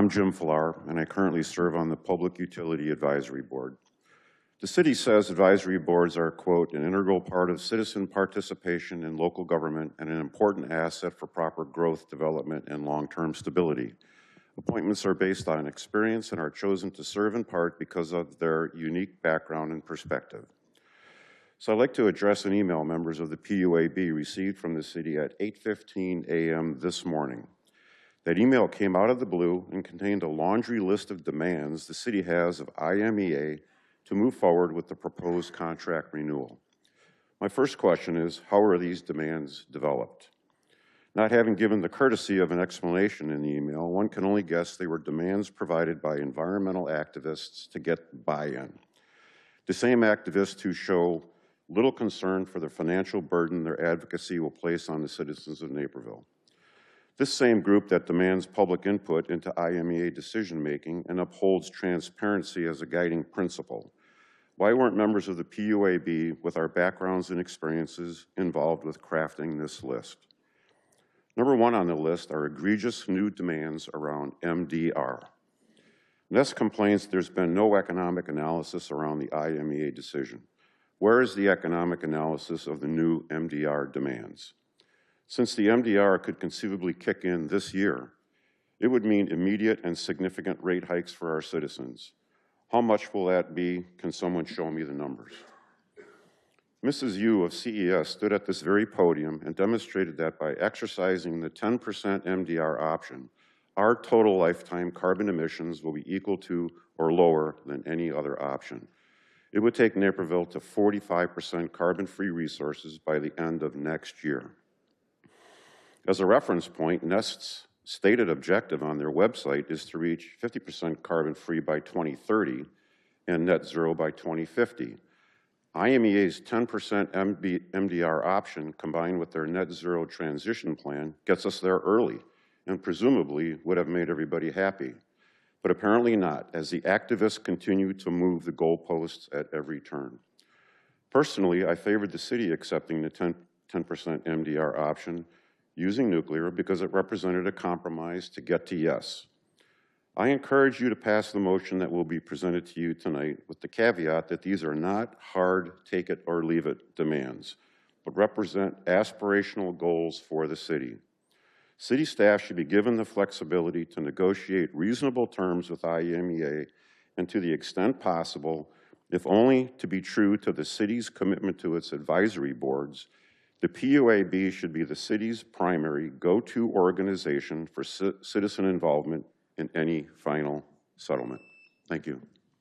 I'm Jim Farrar, and I currently serve on the Public Utility Advisory Board. The city says advisory boards are, quote, an integral part of citizen participation in local government and an important asset for proper growth, development, and long-term stability. Appointments are based on experience and are chosen to serve in part because of their unique background and perspective. So I'd like to address an email members of the PUAB received from the city at 8:15 a.m. this morning. That email came out of the blue and contained a laundry list of demands the city has of IMEA to move forward with the proposed contract renewal. My first question is, how are these demands developed? Not having given the courtesy of an explanation in the email, one can only guess they were demands provided by environmental activists to get buy-in. The same activists who show little concern for the financial burden their advocacy will place on the citizens of Naperville. This same group that demands public input into IMEA decision-making and upholds transparency as a guiding principle. Why weren't members of the PUAB with our backgrounds and experiences involved with crafting this list? Number one on the list are egregious new demands around MDR. Nest complains there's been no economic analysis around the IMEA decision. Where is the economic analysis of the new MDR demands? Since the MDR could conceivably kick in this year, it would mean immediate and significant rate hikes for our citizens. How much will that be? Can someone show me the numbers? Mrs. Yu of CES stood at this very podium and demonstrated that by exercising the 10% MDR option, our total lifetime carbon emissions will be equal to or lower than any other option. It would take Naperville to 45% carbon-free resources by the end of next year. As a reference point, Nest's stated objective on their website is to reach 50% carbon-free by 2030 and net zero by 2050. IMEA's 10% MDR option combined with their net zero transition plan gets us there early and presumably would have made everybody happy. But apparently not, as the activists continue to move the goalposts at every turn. Personally, I favored the city accepting the 10% MDR option using nuclear because it represented a compromise to get to yes. I encourage you to pass the motion that will be presented to you tonight with the caveat that these are not hard take it or leave it demands, but represent aspirational goals for the city. City staff should be given the flexibility to negotiate reasonable terms with IMEA and to the extent possible, if only to be true to the city's commitment to its advisory boards, the PUAB should be the city's primary go-to organization for citizen involvement in any final settlement. Thank you.